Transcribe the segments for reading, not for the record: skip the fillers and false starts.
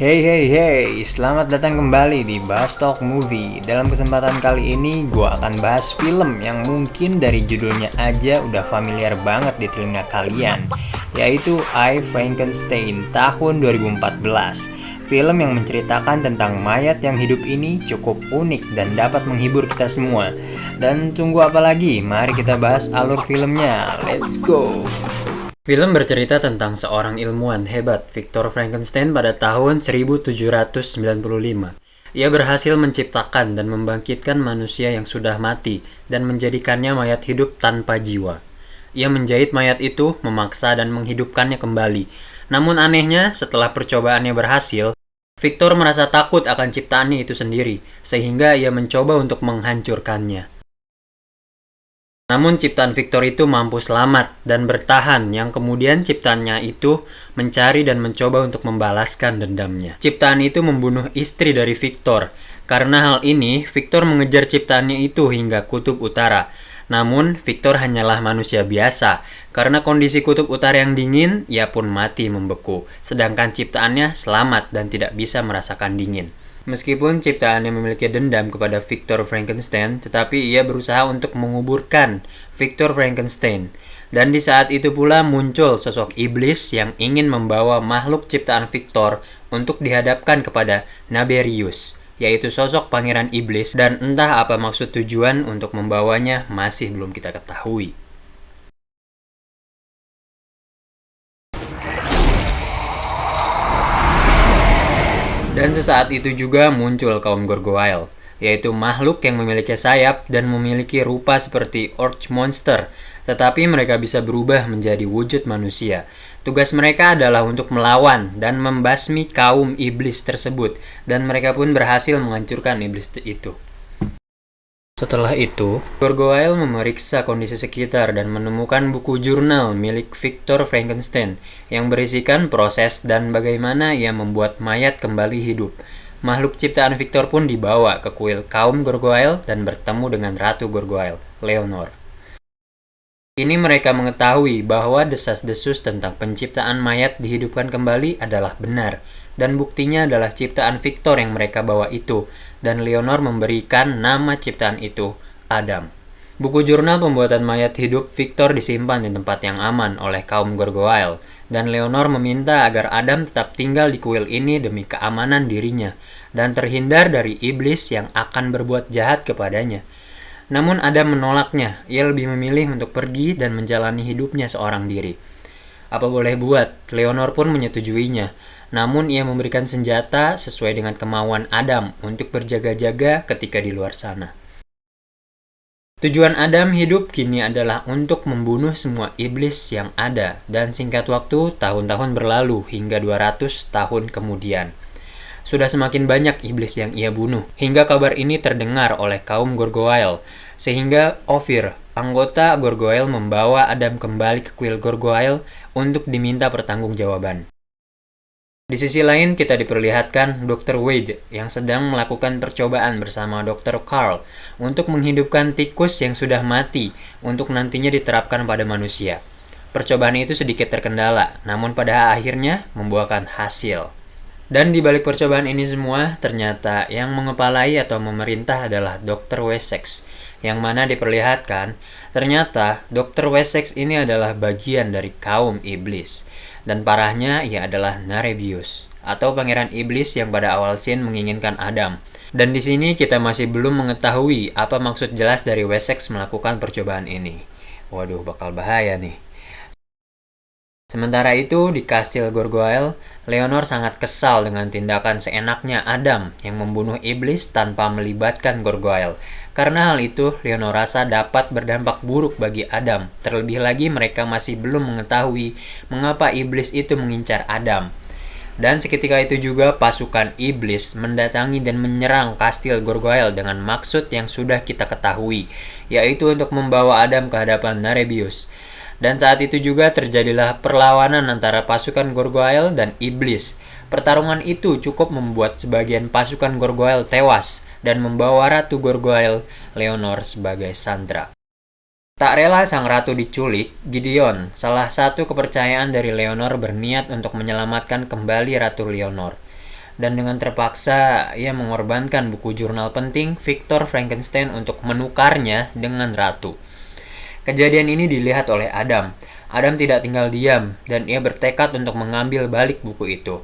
Hey hey hey, selamat datang kembali di Bahas Talk Movie. Dalam kesempatan kali ini, gue akan bahas film yang mungkin dari judulnya aja udah familiar banget di telinga kalian, yaitu I, Frankenstein tahun 2014. Film yang menceritakan tentang mayat yang hidup ini cukup unik dan dapat menghibur kita semua. Dan tunggu apa lagi, mari kita bahas alur filmnya, let's go! Film bercerita tentang seorang ilmuwan hebat, Victor Frankenstein, pada tahun 1795. Ia berhasil menciptakan dan membangkitkan manusia yang sudah mati dan menjadikannya mayat hidup tanpa jiwa. Ia menjahit mayat itu, memaksa dan menghidupkannya kembali. Namun anehnya, setelah percobaannya berhasil, Victor merasa takut akan ciptaannya itu sendiri, sehingga ia mencoba untuk menghancurkannya. Namun ciptaan Victor itu mampu selamat dan bertahan, yang kemudian ciptaannya itu mencari dan mencoba untuk membalaskan dendamnya. Ciptaan itu membunuh istri dari Victor. Karena hal ini, Victor mengejar ciptaannya itu hingga kutub utara. Namun, Victor hanyalah manusia biasa. Karena kondisi kutub utara yang dingin, ia pun mati membeku. Sedangkan ciptaannya selamat dan tidak bisa merasakan dingin. Meskipun ciptaannya memiliki dendam kepada Victor Frankenstein, tetapi ia berusaha untuk menguburkan Victor Frankenstein. Dan di saat itu pula muncul sosok iblis yang ingin membawa makhluk ciptaan Victor untuk dihadapkan kepada Naberius, yaitu sosok pangeran iblis, dan entah apa maksud tujuan untuk membawanya masih belum kita ketahui. Dan sesaat itu juga muncul kaum Gargoyle, yaitu makhluk yang memiliki sayap dan memiliki rupa seperti Orc Monster, tetapi mereka bisa berubah menjadi wujud manusia. Tugas mereka adalah untuk melawan dan membasmi kaum iblis tersebut, dan mereka pun berhasil menghancurkan iblis itu. Setelah itu, Gargoyle memeriksa kondisi sekitar dan menemukan buku jurnal milik Victor Frankenstein yang berisikan proses dan bagaimana ia membuat mayat kembali hidup. Makhluk ciptaan Victor pun dibawa ke kuil kaum Gargoyle dan bertemu dengan Ratu Gargoyle, Leonor. Ini mereka mengetahui bahwa desas-desus tentang penciptaan mayat dihidupkan kembali adalah benar, dan buktinya adalah ciptaan Victor yang mereka bawa itu, dan Leonor memberikan nama ciptaan itu, Adam. Buku jurnal pembuatan mayat hidup Victor disimpan di tempat yang aman oleh kaum Gargoyle, dan Leonor meminta agar Adam tetap tinggal di kuil ini demi keamanan dirinya, dan terhindar dari iblis yang akan berbuat jahat kepadanya. Namun Adam menolaknya, ia lebih memilih untuk pergi dan menjalani hidupnya seorang diri. Apa boleh buat, Leonor pun menyetujuinya, namun ia memberikan senjata sesuai dengan kemauan Adam untuk berjaga-jaga ketika di luar sana. Tujuan Adam hidup kini adalah untuk membunuh semua iblis yang ada, dan singkat waktu, tahun-tahun berlalu hingga 200 tahun kemudian. Sudah semakin banyak iblis yang ia bunuh, hingga kabar ini terdengar oleh kaum Gargoyle, sehingga Ophir, anggota Gargoyle, membawa Adam kembali ke kuil Gargoyle untuk diminta pertanggungjawaban. Di sisi lain, kita diperlihatkan Dr. Wade yang sedang melakukan percobaan bersama Dr. Carl untuk menghidupkan tikus yang sudah mati untuk nantinya diterapkan pada manusia. Percobaan itu sedikit terkendala, namun pada akhirnya membuahkan hasil. Dan di balik percobaan ini semua, ternyata yang mengepalai atau memerintah adalah Dr. Wessex, yang mana diperlihatkan ternyata Dr. Wessex ini adalah bagian dari kaum iblis. Dan parahnya, ia adalah Naberius, atau pangeran iblis yang pada awal scene menginginkan Adam. Dan di sini kita masih belum mengetahui apa maksud jelas dari Wessex melakukan percobaan ini. Waduh, bakal bahaya nih. Sementara itu, di kastil Gargoyle, Leonor sangat kesal dengan tindakan seenaknya Adam yang membunuh iblis tanpa melibatkan Gargoyle. Karena hal itu, Leonor rasa dapat berdampak buruk bagi Adam. Terlebih lagi mereka masih belum mengetahui mengapa iblis itu mengincar Adam. Dan seketika itu juga pasukan iblis mendatangi dan menyerang kastil Gargoyle dengan maksud yang sudah kita ketahui, yaitu untuk membawa Adam ke hadapan Naberius. Dan saat itu juga terjadilah perlawanan antara pasukan Gargoyle dan iblis. Pertarungan itu cukup membuat sebagian pasukan Gargoyle tewas dan membawa Ratu Gargoyle, Leonor, sebagai sandera. Tak rela sang ratu diculik, Gideon, salah satu kepercayaan dari Leonor, berniat untuk menyelamatkan kembali Ratu Leonor. Dan dengan terpaksa, ia mengorbankan buku jurnal penting Victor Frankenstein untuk menukarnya dengan ratu. Kejadian ini dilihat oleh Adam. Adam tidak tinggal diam, dan ia bertekad untuk mengambil balik buku itu.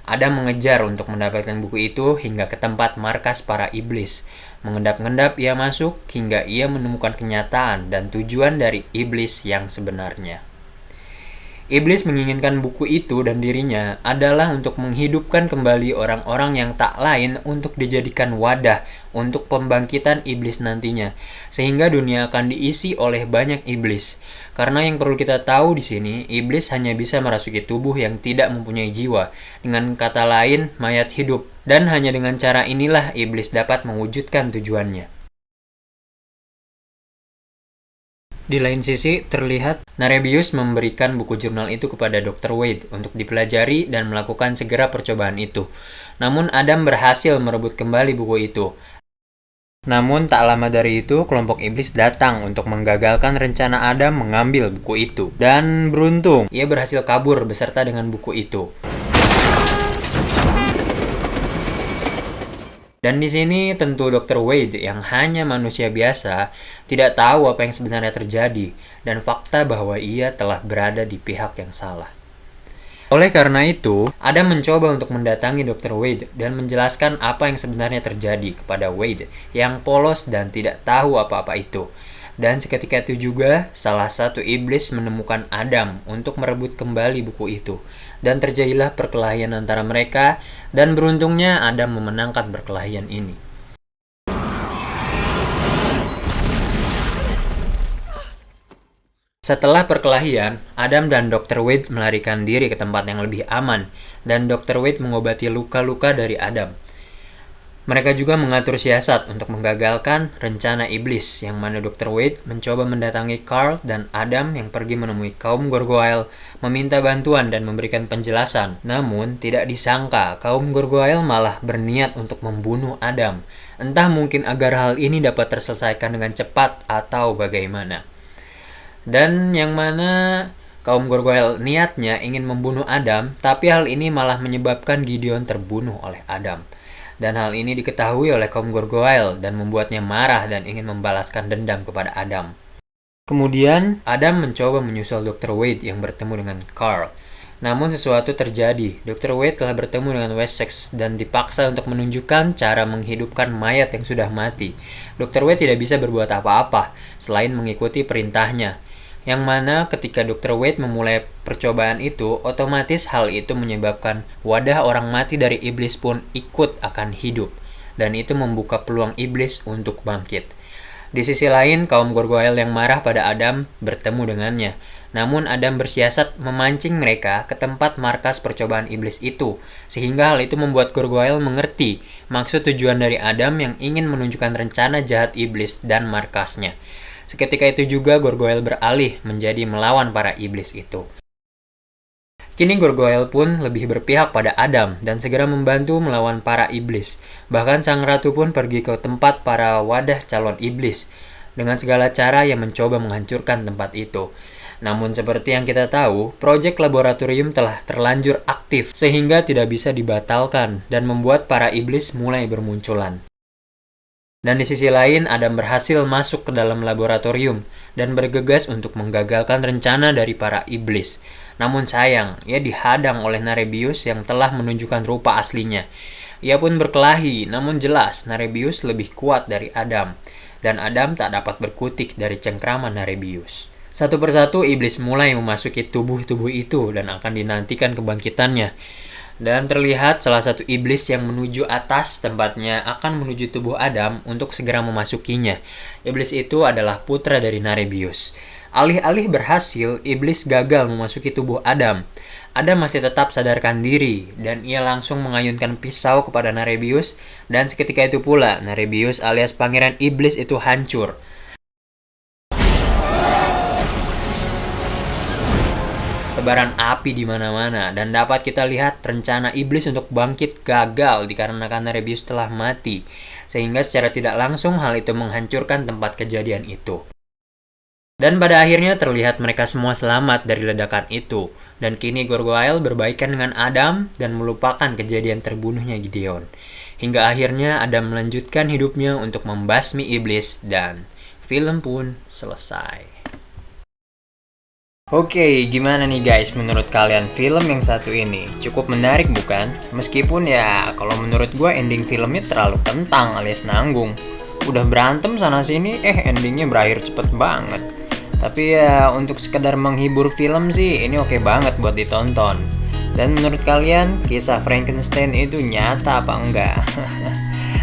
Adam mengejar untuk mendapatkan buku itu hingga ke tempat markas para iblis. Mengendap-endap ia masuk hingga ia menemukan kenyataan dan tujuan dari iblis yang sebenarnya. Iblis menginginkan buku itu dan dirinya adalah untuk menghidupkan kembali orang-orang yang tak lain untuk dijadikan wadah untuk pembangkitan iblis nantinya, sehingga dunia akan diisi oleh banyak iblis. Karena yang perlu kita tahu di sini, iblis hanya bisa merasuki tubuh yang tidak mempunyai jiwa, dengan kata lain, mayat hidup, dan hanya dengan cara inilah iblis dapat mewujudkan tujuannya. Di lain sisi, terlihat Narebius memberikan buku jurnal itu kepada Dr. Wade untuk dipelajari dan melakukan segera percobaan itu. Namun Adam berhasil merebut kembali buku itu. Namun tak lama dari itu, kelompok iblis datang untuk menggagalkan rencana Adam mengambil buku itu. Dan beruntung, ia berhasil kabur beserta dengan buku itu. Dan di sini tentu Dr. Wade yang hanya manusia biasa tidak tahu apa yang sebenarnya terjadi dan fakta bahwa ia telah berada di pihak yang salah. Oleh karena itu, Adam mencoba untuk mendatangi Dr. Wade dan menjelaskan apa yang sebenarnya terjadi kepada Wade yang polos dan tidak tahu apa-apa itu. Dan seketika itu juga, salah satu iblis menemukan Adam untuk merebut kembali buku itu. Dan terjadilah perkelahian antara mereka, dan beruntungnya Adam memenangkan perkelahian ini. Setelah perkelahian, Adam dan Dr. Wade melarikan diri ke tempat yang lebih aman, dan Dr. Wade mengobati luka-luka dari Adam. Mereka juga mengatur siasat untuk menggagalkan rencana iblis, yang mana Dr. Wade mencoba mendatangi Carl dan Adam yang pergi menemui kaum Gargoyle, meminta bantuan dan memberikan penjelasan. Namun, tidak disangka kaum Gargoyle malah berniat untuk membunuh Adam. Entah mungkin agar hal ini dapat terselesaikan dengan cepat atau bagaimana. Dan yang mana kaum Gargoyle niatnya ingin membunuh Adam, tapi hal ini malah menyebabkan Gideon terbunuh oleh Adam. Dan hal ini diketahui oleh kaum Gargoyle dan membuatnya marah dan ingin membalaskan dendam kepada Adam. Kemudian, Adam mencoba menyusul Dr. Wade yang bertemu dengan Carl. Namun sesuatu terjadi. Dr. Wade telah bertemu dengan Wessex dan dipaksa untuk menunjukkan cara menghidupkan mayat yang sudah mati. Dr. Wade tidak bisa berbuat apa-apa selain mengikuti perintahnya. Yang mana ketika Dr. Wade memulai percobaan itu, otomatis hal itu menyebabkan wadah orang mati dari iblis pun ikut akan hidup. Dan itu membuka peluang iblis untuk bangkit. Di sisi lain, kaum Gargoyle yang marah pada Adam bertemu dengannya. Namun Adam bersiasat memancing mereka ke tempat markas percobaan iblis itu. Sehingga hal itu membuat Gargoyle mengerti maksud tujuan dari Adam yang ingin menunjukkan rencana jahat iblis dan markasnya. Seketika itu juga Gargoyle beralih menjadi melawan para iblis itu. Kini Gargoyle pun lebih berpihak pada Adam dan segera membantu melawan para iblis. Bahkan sang ratu pun pergi ke tempat para wadah calon iblis dengan segala cara yang mencoba menghancurkan tempat itu. Namun seperti yang kita tahu, proyek laboratorium telah terlanjur aktif sehingga tidak bisa dibatalkan dan membuat para iblis mulai bermunculan. Dan di sisi lain, Adam berhasil masuk ke dalam laboratorium dan bergegas untuk menggagalkan rencana dari para iblis. Namun sayang, ia dihadang oleh Narebius yang telah menunjukkan rupa aslinya. Ia pun berkelahi, namun jelas Narebius lebih kuat dari Adam. Dan Adam tak dapat berkutik dari cengkraman Narebius. Satu persatu iblis mulai memasuki tubuh-tubuh itu dan akan dinantikan kebangkitannya. Dan terlihat salah satu iblis yang menuju atas tempatnya akan menuju tubuh Adam untuk segera memasukinya. Iblis itu adalah putra dari Narebius. Alih-alih berhasil, iblis gagal memasuki tubuh Adam. Adam masih tetap sadarkan diri dan ia langsung mengayunkan pisau kepada Narebius dan seketika itu pula Narebius alias pangeran iblis itu hancur. Tebaran api di mana-mana dan dapat kita lihat rencana iblis untuk bangkit gagal dikarenakan Narebius telah mati, sehingga secara tidak langsung hal itu menghancurkan tempat kejadian itu. Dan pada akhirnya terlihat mereka semua selamat dari ledakan itu. Dan kini Gargoyle berbaikan dengan Adam dan melupakan kejadian terbunuhnya Gideon. Hingga akhirnya Adam melanjutkan hidupnya untuk membasmi iblis dan film pun selesai. Oke, gimana nih guys menurut kalian film yang satu ini? Cukup menarik bukan? Meskipun ya kalau menurut gue ending filmnya terlalu kentang alias nanggung. Udah berantem sana sini, endingnya berakhir cepet banget. Tapi ya untuk sekedar menghibur film sih ini oke banget buat ditonton. Dan menurut kalian kisah Frankenstein itu nyata apa enggak?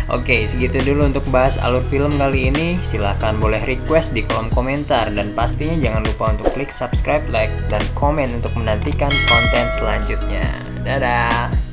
Oke, segitu dulu untuk bahas alur film kali ini. Silahkan boleh request di kolom komentar. Dan pastinya jangan lupa untuk klik subscribe, like, dan komen untuk menantikan konten selanjutnya. Dadah!